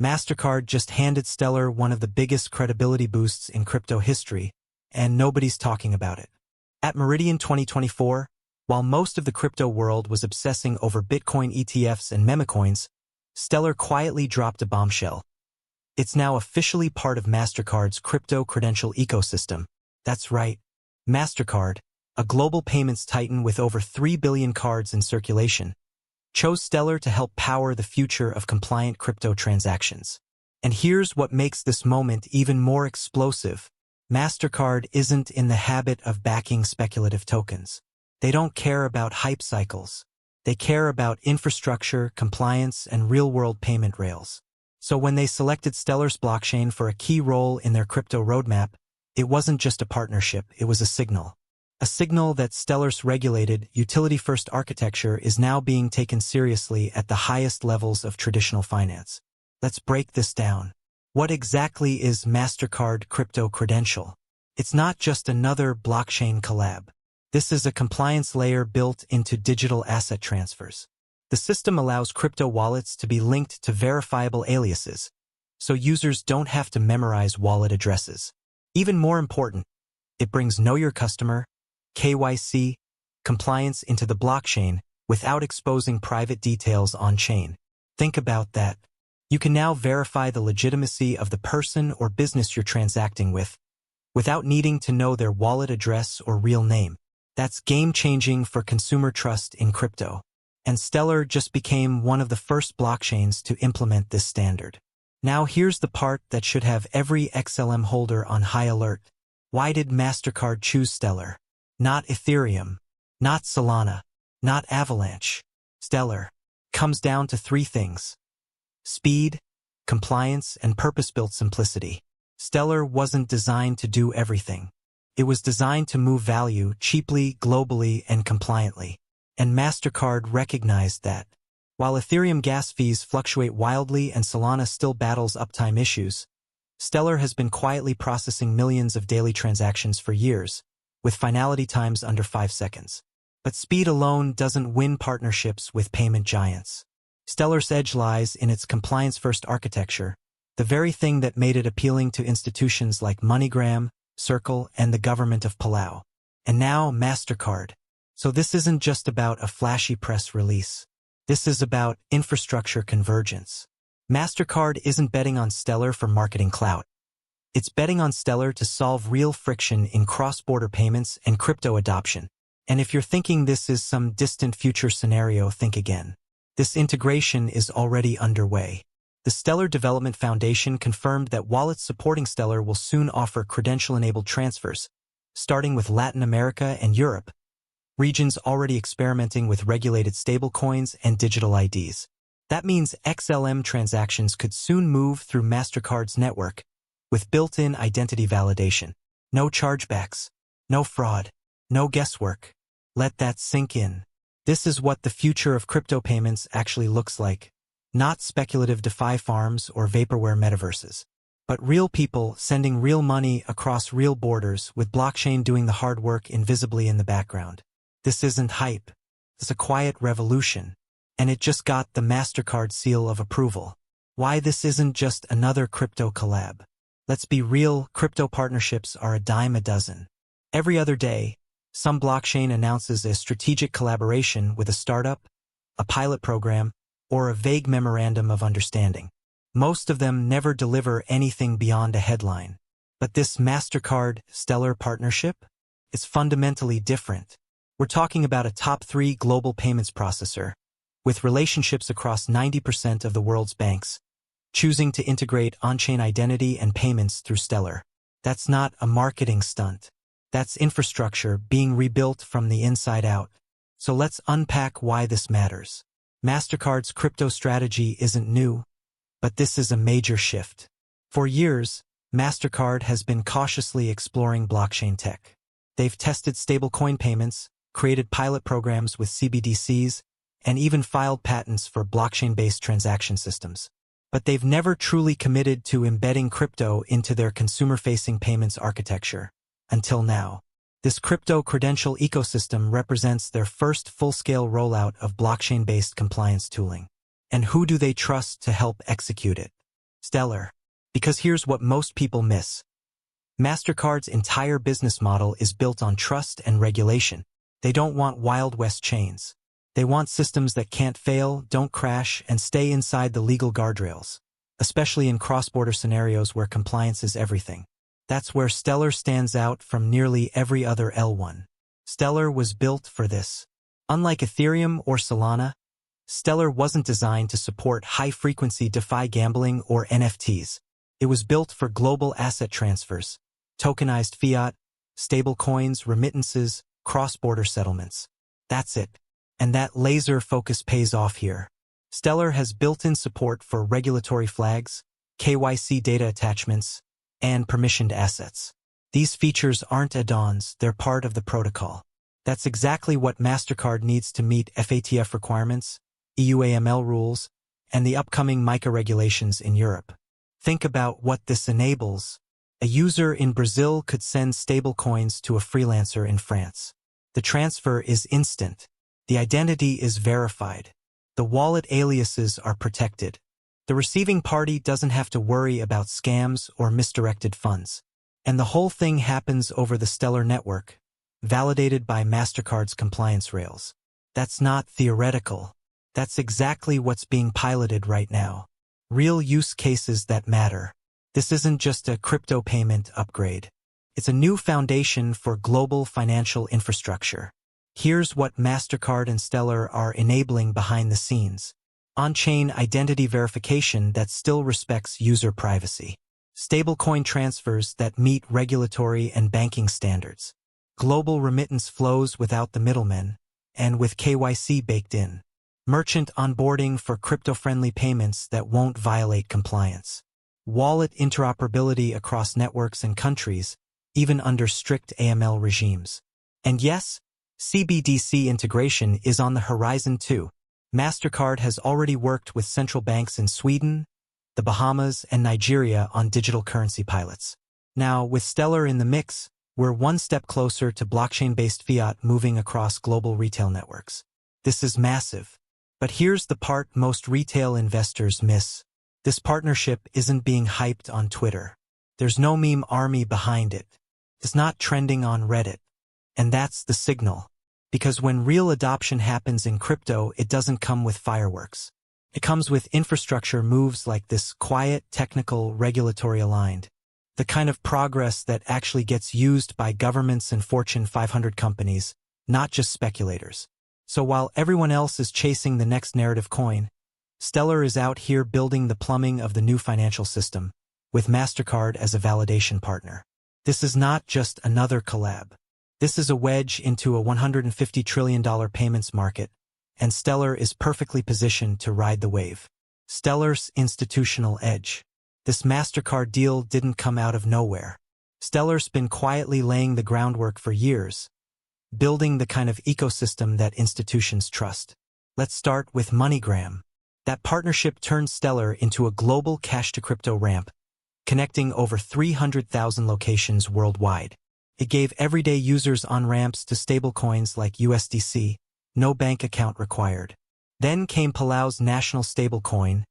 MasterCard just handed Stellar one of the biggest credibility boosts in crypto history, and nobody's talking about it. At Meridian 2024, while most of the crypto world was obsessing over Bitcoin ETFs and memecoins, Stellar quietly dropped a bombshell. It's now officially part of MasterCard's crypto credential ecosystem. That's right, MasterCard, a global payments titan with over 3 billion cards in circulation, chose Stellar to help power the future of compliant crypto transactions. And here's what makes this moment even more explosive. MasterCard isn't in the habit of backing speculative tokens. They don't care about hype cycles. They care about infrastructure, compliance, and real-world payment rails. So when they selected Stellar's blockchain for a key role in their crypto roadmap, it wasn't just a partnership, it was a signal. A signal that Stellar's regulated, utility-first architecture is now being taken seriously at the highest levels of traditional finance. Let's break this down. What exactly is MasterCard Crypto Credential? It's not just another blockchain collab. This is a compliance layer built into digital asset transfers. The system allows crypto wallets to be linked to verifiable aliases, so users don't have to memorize wallet addresses. Even more important, it brings Know Your Customer, KYC, compliance into the blockchain without exposing private details on-chain. Think about that. You can now verify the legitimacy of the person or business you're transacting with, without needing to know their wallet address or real name. That's game-changing for consumer trust in crypto. And Stellar just became one of the first blockchains to implement this standard. Now here's the part that should have every XLM holder on high alert. Why did MasterCard choose Stellar? Not Ethereum, not Solana, not Avalanche. Stellar comes down to three things: speed, compliance, and purpose-built simplicity. Stellar wasn't designed to do everything. It was designed to move value cheaply, globally, and compliantly. And MasterCard recognized that. While Ethereum gas fees fluctuate wildly and Solana still battles uptime issues, Stellar has been quietly processing millions of daily transactions for years, with finality times under 5 seconds. But speed alone doesn't win partnerships with payment giants. Stellar's edge lies in its compliance-first architecture, the very thing that made it appealing to institutions like MoneyGram, Circle, and the government of Palau. And now MasterCard. So this isn't just about a flashy press release. This is about infrastructure convergence. MasterCard isn't betting on Stellar for marketing clout. It's betting on Stellar to solve real friction in cross-border payments and crypto adoption. And if you're thinking this is some distant future scenario, think again. This integration is already underway. The Stellar Development Foundation confirmed that wallets supporting Stellar will soon offer credential-enabled transfers, starting with Latin America and Europe, regions already experimenting with regulated stablecoins and digital IDs. That means XLM transactions could soon move through MasterCard's network, with built-in identity validation. No chargebacks, no fraud, no guesswork. Let that sink in. This is what the future of crypto payments actually looks like. Not speculative DeFi farms or vaporware metaverses, but real people sending real money across real borders with blockchain doing the hard work invisibly in the background. This isn't hype. It's a quiet revolution. And it just got the MasterCard seal of approval. Why this isn't just another crypto collab? Let's be real, crypto partnerships are a dime a dozen. Every other day, some blockchain announces a strategic collaboration with a startup, a pilot program, or a vague memorandum of understanding. Most of them never deliver anything beyond a headline. But this MasterCard-Stellar partnership? It's fundamentally different. We're talking about a top 3 global payments processor, with relationships across 90% of the world's banks, choosing to integrate on-chain identity and payments through Stellar. That's not a marketing stunt. That's infrastructure being rebuilt from the inside out. So let's unpack why this matters. MasterCard's crypto strategy isn't new, but this is a major shift. For years, MasterCard has been cautiously exploring blockchain tech. They've tested stablecoin payments, created pilot programs with CBDCs, and even filed patents for blockchain-based transaction systems. But they've never truly committed to embedding crypto into their consumer-facing payments architecture. Until now, this crypto credential ecosystem represents their first full-scale rollout of blockchain-based compliance tooling. And who do they trust to help execute it? Stellar. Because here's what most people miss. MasterCard's entire business model is built on trust and regulation. They don't want Wild West chains. They want systems that can't fail, don't crash, and stay inside the legal guardrails, especially in cross-border scenarios where compliance is everything. That's where Stellar stands out from nearly every other L1. Stellar was built for this. Unlike Ethereum or Solana, Stellar wasn't designed to support high-frequency DeFi gambling or NFTs. It was built for global asset transfers, tokenized fiat, stablecoins, remittances, cross-border settlements. That's it. And that laser focus pays off here. Stellar has built-in support for regulatory flags, KYC data attachments, and permissioned assets. These features aren't add-ons, they're part of the protocol. That's exactly what MasterCard needs to meet FATF requirements, EU AML rules, and the upcoming MiCA regulations in Europe. Think about what this enables. A user in Brazil could send stablecoins to a freelancer in France. The transfer is instant. The identity is verified. The wallet aliases are protected. The receiving party doesn't have to worry about scams or misdirected funds. And the whole thing happens over the Stellar network, validated by MasterCard's compliance rails. That's not theoretical. That's exactly what's being piloted right now. Real use cases that matter. This isn't just a crypto payment upgrade. It's a new foundation for global financial infrastructure. Here's what MasterCard and Stellar are enabling behind the scenes. On-chain identity verification that still respects user privacy. Stablecoin transfers that meet regulatory and banking standards. Global remittance flows without the middlemen, and with KYC baked in. Merchant onboarding for crypto-friendly payments that won't violate compliance. Wallet interoperability across networks and countries, even under strict AML regimes. And yes, CBDC integration is on the horizon too. MasterCard has already worked with central banks in Sweden, the Bahamas, and Nigeria on digital currency pilots. Now, with Stellar in the mix, we're one step closer to blockchain-based fiat moving across global retail networks. This is massive. But here's the part most retail investors miss. This partnership isn't being hyped on Twitter. There's no meme army behind it. It's not trending on Reddit. And that's the signal. Because when real adoption happens in crypto, it doesn't come with fireworks. It comes with infrastructure moves like this, quiet, technical, regulatory aligned. The kind of progress that actually gets used by governments and Fortune 500 companies, not just speculators. So while everyone else is chasing the next narrative coin, Stellar is out here building the plumbing of the new financial system, with MasterCard as a validation partner. This is not just another collab. This is a wedge into a $150 trillion payments market, and Stellar is perfectly positioned to ride the wave. Stellar's institutional edge. This MasterCard deal didn't come out of nowhere. Stellar's been quietly laying the groundwork for years, building the kind of ecosystem that institutions trust. Let's start with MoneyGram. That partnership turned Stellar into a global cash-to-crypto ramp, connecting over 300,000 locations worldwide. It gave everyday users on-ramps to stablecoins like USDC, no bank account required. Then came Palau's national stablecoin,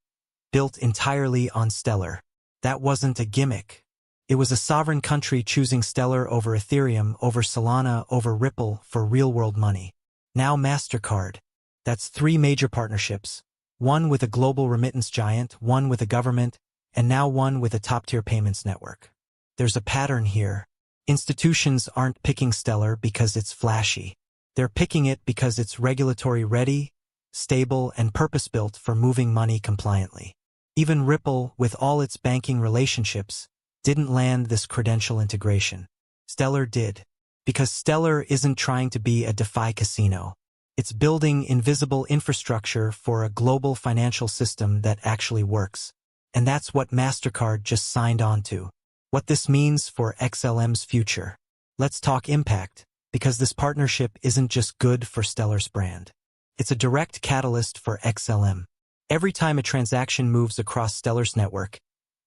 built entirely on Stellar. That wasn't a gimmick. It was a sovereign country choosing Stellar over Ethereum, over Solana, over Ripple for real-world money. Now MasterCard. That's 3 major partnerships. One with a global remittance giant, one with a government, and now one with a top-tier payments network. There's a pattern here. Institutions aren't picking Stellar because it's flashy. They're picking it because it's regulatory ready, stable, and purpose-built for moving money compliantly. Even Ripple, with all its banking relationships, didn't land this credential integration. Stellar did. Because Stellar isn't trying to be a DeFi casino. It's building invisible infrastructure for a global financial system that actually works. And that's what MasterCard just signed on to. What this means for XLM's future. Let's talk impact, because this partnership isn't just good for Stellar's brand. It's a direct catalyst for XLM. Every time a transaction moves across Stellar's network,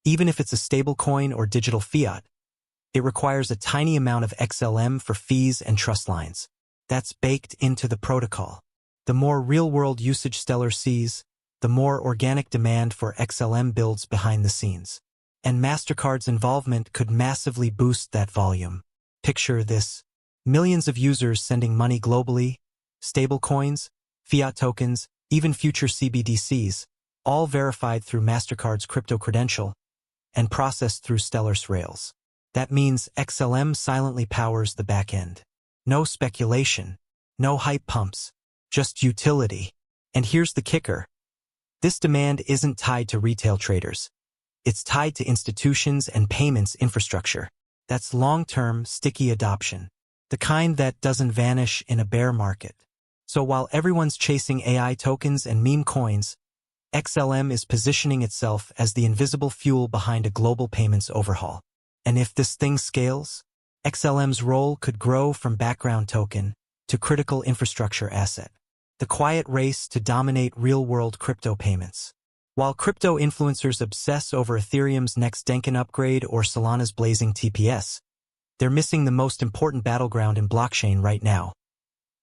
even if it's a stablecoin or digital fiat, it requires a tiny amount of XLM for fees and trust lines. That's baked into the protocol. The more real-world usage Stellar sees, the more organic demand for XLM builds behind the scenes. And MasterCard's involvement could massively boost that volume. Picture this: millions of users sending money globally, stablecoins, fiat tokens, even future CBDCs, all verified through MasterCard's crypto credential and processed through Stellar's rails. That means XLM silently powers the back end. No speculation, no hype pumps, just utility. And here's the kicker: this demand isn't tied to retail traders. It's tied to institutions and payments infrastructure. That's long-term, sticky adoption, the kind that doesn't vanish in a bear market. So while everyone's chasing AI tokens and meme coins, XLM is positioning itself as the invisible fuel behind a global payments overhaul. And if this thing scales, XLM's role could grow from background token to critical infrastructure asset. The quiet race to dominate real-world crypto payments. While crypto influencers obsess over Ethereum's next Denkin upgrade or Solana's blazing TPS, they're missing the most important battleground in blockchain right now: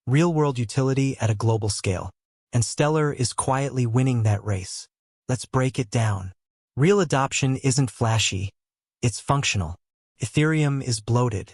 real-world utility at a global scale. And Stellar is quietly winning that race. Let's break it down. Real adoption isn't flashy, it's functional. Ethereum is bloated.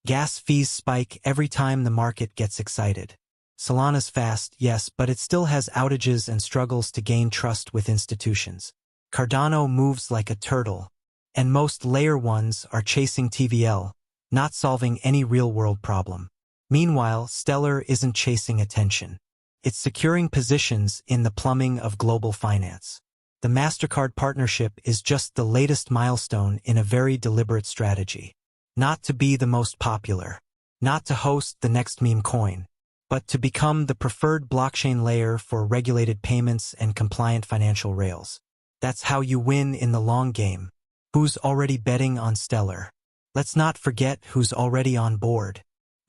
Gas fees spike every time the market gets excited. Solana's fast, yes, but it still has outages and struggles to gain trust with institutions. Cardano moves like a turtle, and most layer ones are chasing TVL, not solving any real-world problem. Meanwhile, Stellar isn't chasing attention. It's securing positions in the plumbing of global finance. The MasterCard partnership is just the latest milestone in a very deliberate strategy. Not to be the most popular, not to host the next meme coin, but to become the preferred blockchain layer for regulated payments and compliant financial rails. That's how you win in the long game. Who's already betting on Stellar? Let's not forget who's already on board.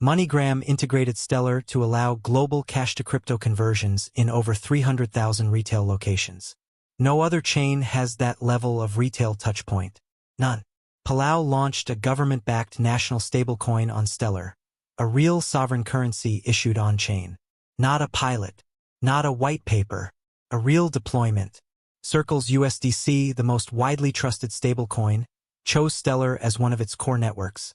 MoneyGram integrated Stellar to allow global cash-to-crypto conversions in over 300,000 retail locations. No other chain has that level of retail touchpoint. None. Palau launched a government-backed national stablecoin on Stellar, a real sovereign currency issued on-chain. Not a pilot, not a white paper, a real deployment. Circle's USDC, the most widely trusted stablecoin, chose Stellar as one of its core networks,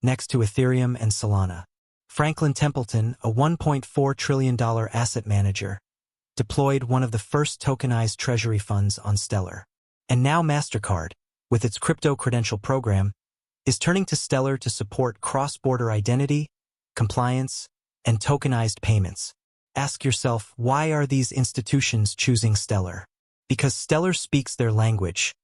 next to Ethereum and Solana. Franklin Templeton, a $1.4 trillion asset manager, deployed one of the first tokenized treasury funds on Stellar. And now MasterCard, with its crypto credential program, is turning to Stellar to support cross-border identity, compliance, and tokenized payments. Ask yourself, why are these institutions choosing Stellar? Because Stellar speaks their language: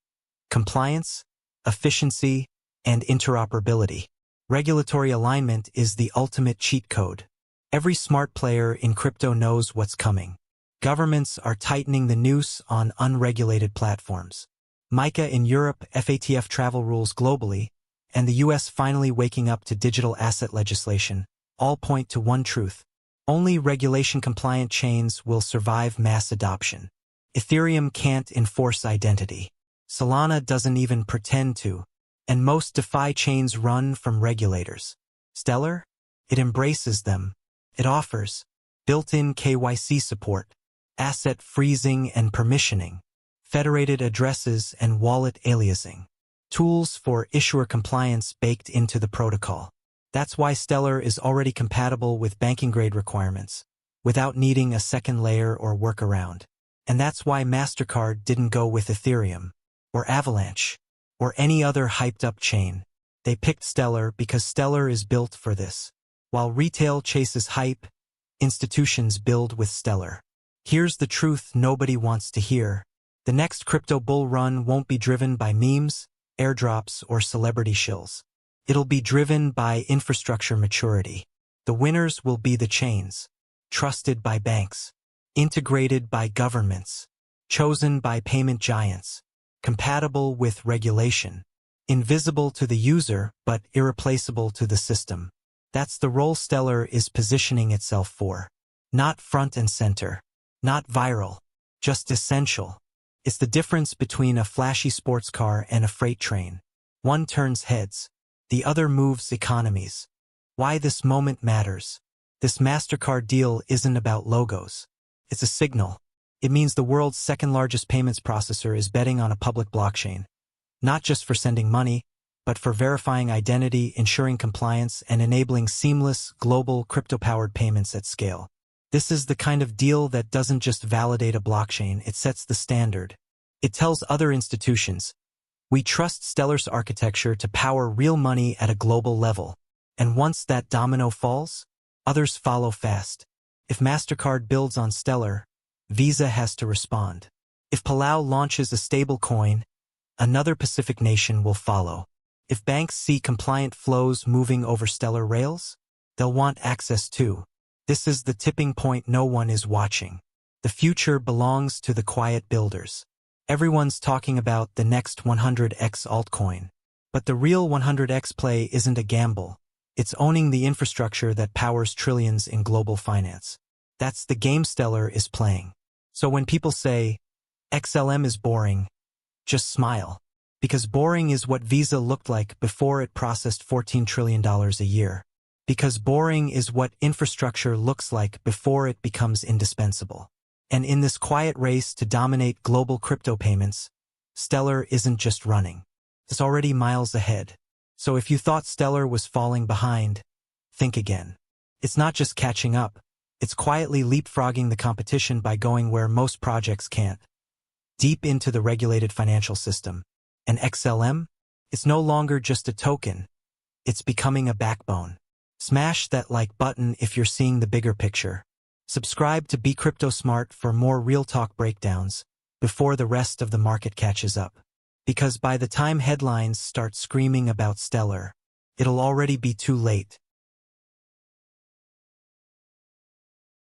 compliance, efficiency, and interoperability. Regulatory alignment is the ultimate cheat code. Every smart player in crypto knows what's coming. Governments are tightening the noose on unregulated platforms. MiCA in Europe, FATF travel rules globally, and the US finally waking up to digital asset legislation, all point to one truth: only regulation-compliant chains will survive mass adoption. Ethereum can't enforce identity. Solana doesn't even pretend to, and most DeFi chains run from regulators. Stellar? It embraces them. It offers built-in KYC support, asset freezing and permissioning, federated addresses and wallet aliasing, tools for issuer compliance baked into the protocol. That's why Stellar is already compatible with banking-grade requirements, without needing a second layer or workaround. And that's why MasterCard didn't go with Ethereum, or Avalanche, or any other hyped-up chain. They picked Stellar because Stellar is built for this. While retail chases hype, institutions build with Stellar. Here's the truth nobody wants to hear: the next crypto bull run won't be driven by memes, airdrops, or celebrity shills. It'll be driven by infrastructure maturity. The winners will be the chains, trusted by banks, integrated by governments, chosen by payment giants, compatible with regulation, invisible to the user but irreplaceable to the system. That's the role Stellar is positioning itself for. Not front and center, not viral, just essential. It's the difference between a flashy sports car and a freight train. One turns heads, the other moves economies. Why this moment matters. This MasterCard deal isn't about logos. It's a signal. It means the world's second-largest payments processor is betting on a public blockchain, not just for sending money, but for verifying identity, ensuring compliance, and enabling seamless, global, crypto-powered payments at scale. This is the kind of deal that doesn't just validate a blockchain, it sets the standard. It tells other institutions, we trust Stellar's architecture to power real money at a global level. And once that domino falls, others follow fast. If MasterCard builds on Stellar, Visa has to respond. If Palau launches a stablecoin, another Pacific nation will follow. If banks see compliant flows moving over Stellar rails, they'll want access too. This is the tipping point no one is watching. The future belongs to the quiet builders. Everyone's talking about the next 100x altcoin. But the real 100x play isn't a gamble. It's owning the infrastructure that powers trillions in global finance. That's the game Stellar is playing. So when people say, XLM is boring, just smile. Because boring is what Visa looked like before it processed $14 trillion a year. Because boring is what infrastructure looks like before it becomes indispensable. And in this quiet race to dominate global crypto payments, Stellar isn't just running. It's already miles ahead. So if you thought Stellar was falling behind, think again. It's not just catching up. It's quietly leapfrogging the competition by going where most projects can't. Deep into the regulated financial system. And XLM? It's no longer just a token. It's becoming a backbone. Smash that like button if you're seeing the bigger picture. Subscribe to Be Crypto Smart for more real talk breakdowns before the rest of the market catches up. Because by the time headlines start screaming about Stellar, it'll already be too late.